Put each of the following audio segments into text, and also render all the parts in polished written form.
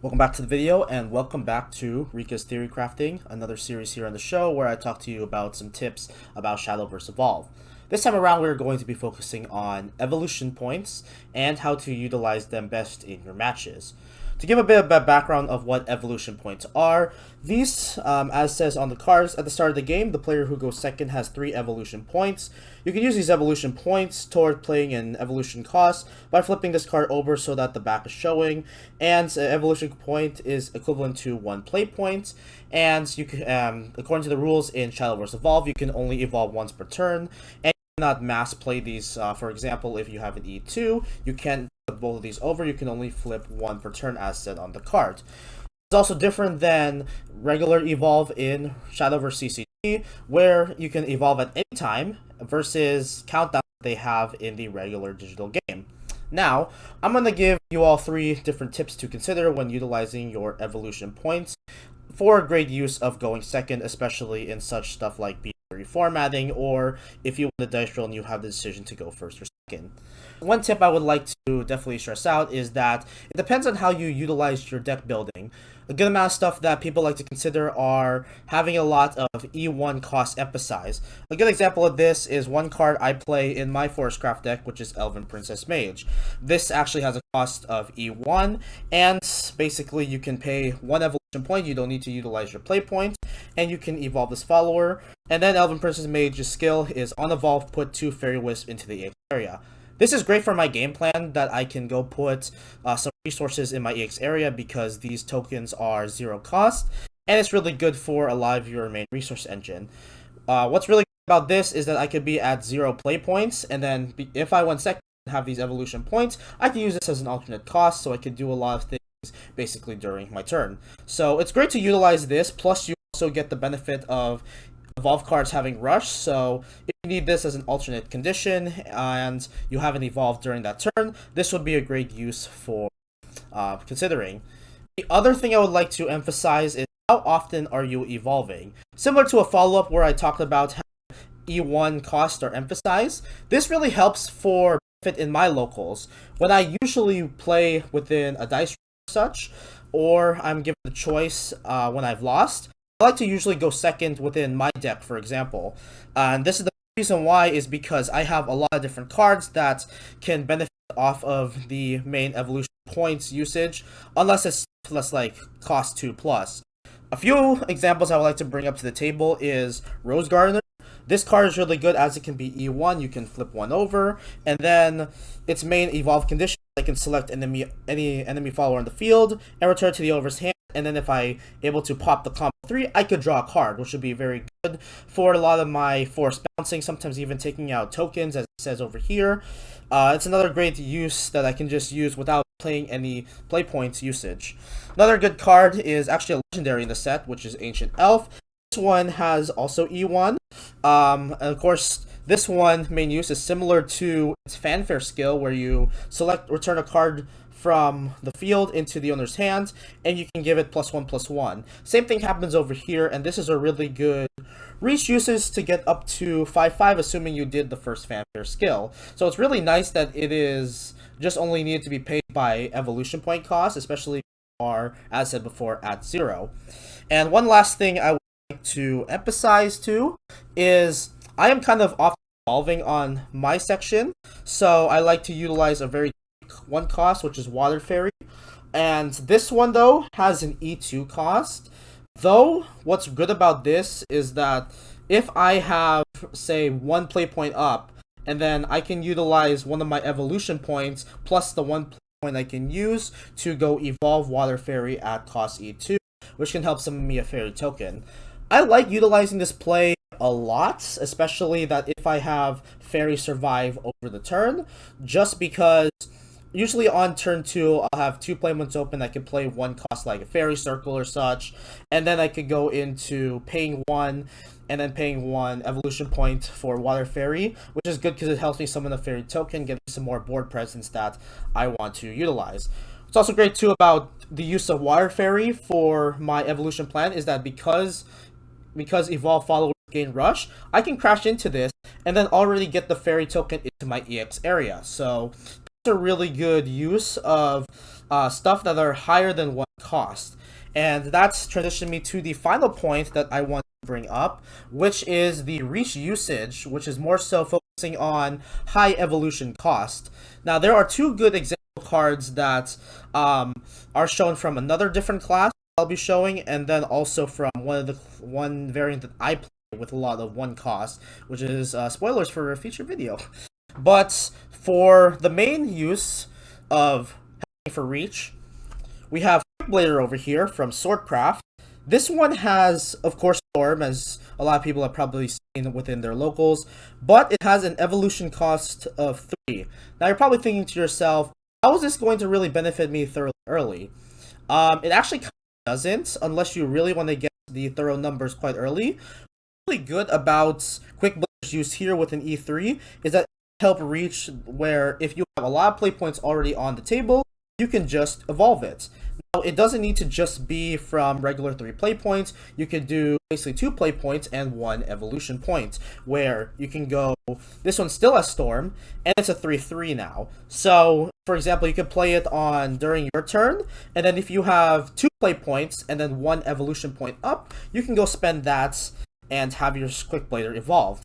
Welcome back to the video, and welcome back to Rikka's Theorycrafting, another series here on the show where I talk to you about some tips about Shadowverse Evolve. This time around, we're going to be focusing on evolution points and how to utilize them best in your matches. To give a bit of a background of what evolution points are, these, as says on the cards at the start of the game, the player who goes second has 3 evolution points. You can use these evolution points toward playing an evolution cost by flipping this card over so that the back is showing, and an evolution point is equivalent to 1 play point, and you can, according to the rules in Shadowverse Evolve, you can only evolve once per turn, and not mass play these. For example, if you have an E2, you can't flip both of these over, you can only flip 1 per turn as said on the card. It's also different than regular evolve in Shadowverse CCG, where you can evolve at any time versus countdown they have in the regular digital game. Now, I'm going to give you all 3 different tips to consider when utilizing your evolution points for great use of going second, especially in such stuff like reformatting, or if you win the dice roll and you have the decision to go first or second. One tip I would like to definitely stress out is that it depends on how you utilize your deck building. A good amount of stuff that people like to consider are having a lot of E1 cost emphasize. A good example of this is one card I play in my Forestcraft deck, which is Elven Princess Mage. This actually has a cost of E1, and basically you can pay 1 evolution point, you don't need to utilize your play points, and you can evolve this follower. And then Elven Princess Mage's skill is on evolve, put 2 Fairy Wisp into the EX area. This is great for my game plan that I can go put some resources in my EX area because these tokens are 0 cost, and it's really good for a lot of your main resource engine. What's really good about this is that I could be at 0 play points, and then if I went second and have these evolution points, I can use this as an alternate cost, so I could do a lot of things basically during my turn. So it's great to utilize this, plus you also get the benefit of evolve cards having rush, so if you need this as an alternate condition and you haven't evolved during that turn, this would be a great use for considering. The other thing I would like to emphasize is how often are you evolving? Similar to a follow-up where I talked about how E1 cost are emphasized, this really helps for benefit in my locals. When I usually play within a dice roll or such, or I'm given the choice when I've lost, I like to usually go second within my deck, for example. And this is the reason why is because I have a lot of different cards that can benefit off of the main evolution points usage, unless it's less like cost 2+. A few examples I would like to bring up to the table is Rose Gardener. This card is really good as it can be E1, you can flip 1 over, and then its main evolve condition, I can select any enemy follower on the field and return to the owner's hand, and then if I able to pop the combo 3, I could draw a card, which would be very good for a lot of my force bouncing, sometimes even taking out tokens, as it says over here. It's another great use that I can just use without playing any play points usage. Another good card is actually a legendary in the set, which is Ancient Elf. This one has also E1, and of course this one main use is similar to its fanfare skill, where you return a card from the field into the owner's hands, and you can give it +1/+1. Same thing happens over here, and this is a really good reach uses to get up to 5/5, assuming you did the first fanfare skill. So it's really nice that it is just only needed to be paid by evolution point cost, especially if you are, as said before, at 0. And one last thing I would like to emphasize too is I am kind of often evolving on my section, so I like to utilize a very 1 cost, which is Water Fairy, and this one though has an E2 cost. Though what's good about this is that if I have, say, 1 play point up, and then I can utilize one of my evolution points plus the 1 play point I can use to go evolve Water Fairy at cost E2, which can help summon me a fairy token. I like utilizing this play a lot, especially that if I have fairy survive over the turn, just because usually on turn 2, I'll have 2 play points open. I can play 1 cost like a fairy circle or such, and then I could go into paying 1 and then paying 1 evolution point for Water Fairy, which is good because it helps me summon a fairy token, get some more board presence that I want to utilize. What's also great too about the use of Water Fairy for my evolution plan is that because evolve followers gain rush, I can crash into this and then already get the fairy token into my EX area. So a really good use of stuff that are higher than 1 cost. And that's transitioned me to the final point that I want to bring up, which is the reach usage, which is more so focusing on high evolution cost. Now, there are two good example cards that are shown from another different class I'll be showing, and then also from one variant that I play with a lot of one cost, which is spoilers for a future video. But for the main use of for reach, we have Quickblader over here from Swordcraft. This one has, of course, Storm, as a lot of people have probably seen within their locals, but it has an evolution cost of 3. Now you're probably thinking to yourself, how is this going to really benefit me thoroughly early? It actually kind of doesn't, unless you really want to get the thorough numbers quite early. What's really good about Quickblader's use here with an E3 is that it help reach where if you have a lot of play points already on the table, you can just evolve it. Now, it doesn't need to just be from regular 3 play points. You could do basically 2 play points and 1 evolution point, where you can go, this one still has Storm, and it's a 3/3 now. So, for example, you could play it on during your turn, and then if you have 2 play points and then 1 evolution point up, you can go spend that and have your Quickblader evolved.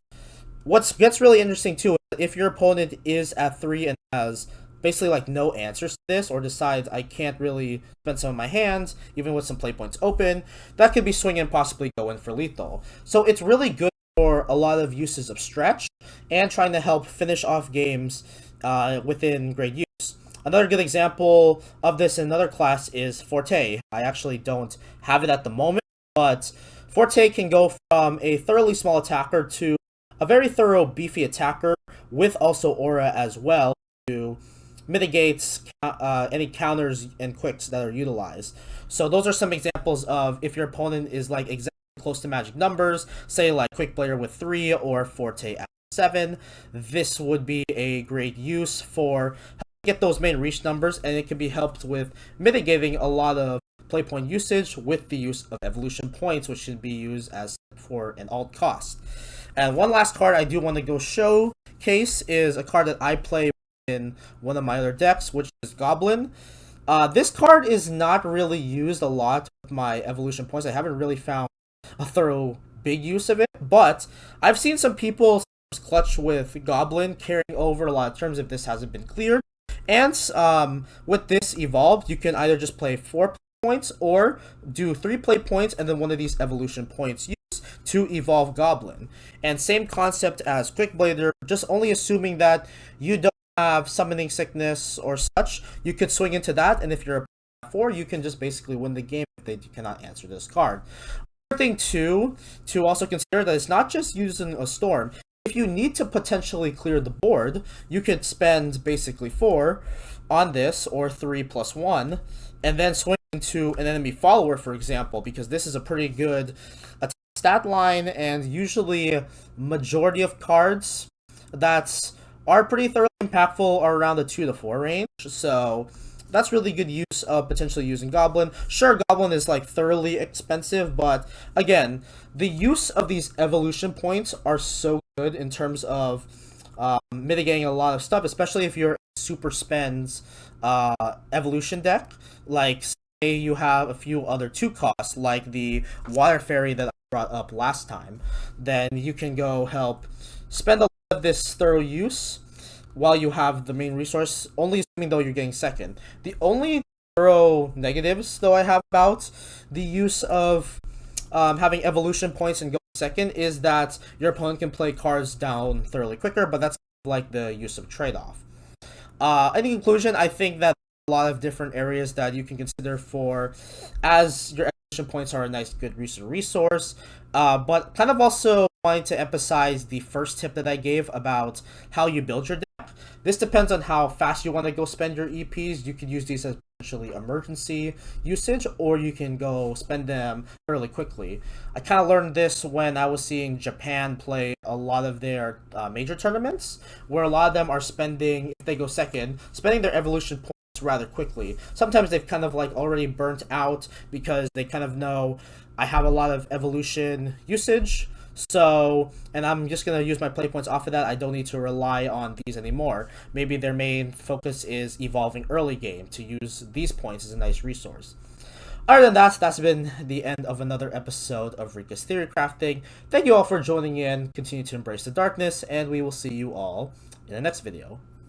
What gets really interesting too, if your opponent is at 3 and has basically like no answers to this, or decides I can't really spend some of my hands, even with some play points open, that could be swinging and possibly going for lethal. So it's really good for a lot of uses of stretch and trying to help finish off games within great use. Another good example of this in another class is Forte. I actually don't have it at the moment, but Forte can go from a thoroughly small attacker to a very thorough beefy attacker with also aura as well to mitigates any counters and quicks that are utilized. So those are some examples of if your opponent is like exactly close to magic numbers, say like Quickblader with 3 or Forte at 7, this would be a great use for get those main reach numbers, and it can be helped with mitigating a lot of play point usage with the use of evolution points, which should be used as for an alt cost. And one last card I do want to go showcase is a card that I play in one of my other decks, which is Goblin. This card is not really used a lot with my evolution points. I haven't really found a thorough big use of it, but I've seen some people clutch with Goblin carrying over a lot of turns if this hasn't been cleared. And with this evolved, you can either just play 4 points or do 3 play points and then one of these evolution points used to evolve Goblin. And same concept as Quickblader, just only assuming that you don't have summoning sickness or such, you could swing into that, and if you're a 4, you can just basically win the game if they cannot answer this card. Another thing too, to also consider that it's not just using a Storm. If you need to potentially clear the board, you could spend basically 4 on this, or 3 plus 1, and then swing into an enemy follower, for example, because this is a pretty good stat line, and usually majority of cards that are pretty thoroughly impactful are around the 2 to 4 range, so that's really good use of potentially using Goblin. Sure, Goblin is like thoroughly expensive, but again, the use of these evolution points are so good in terms of mitigating a lot of stuff, especially if you're super spends evolution deck, like say you have a few other 2 costs, like the Water Fairy that I brought up last time, then you can go help spend a lot of this thorough use while you have the main resource, only assuming though you're getting second. The only thorough negatives though I have about the use of having evolution points and going second is that your opponent can play cards down thoroughly quicker, but that's like the use of trade-off. In conclusion, I think that a lot of different areas that you can consider for, as your evolution points are a nice good resource, but kind of also wanting to emphasize the first tip that I gave about how you build your deck. This depends on how fast you want to go spend your EPs. You can use these as potentially emergency usage, or you can go spend them fairly quickly. I kind of learned this when I was seeing Japan play a lot of their major tournaments, where a lot of them are spending, if they go second, spending their evolution points rather quickly. Sometimes they've kind of like already burnt out because they kind of know I have a lot of evolution usage, so, and I'm just going to use my play points off of that. I don't need to rely on these anymore. Maybe their main focus is evolving early game to use these points as a nice resource. Other than that, that's been the end of another episode of Rikka's Theory Crafting. Thank you all for joining in. Continue to embrace the darkness, and we will see you all in the next video.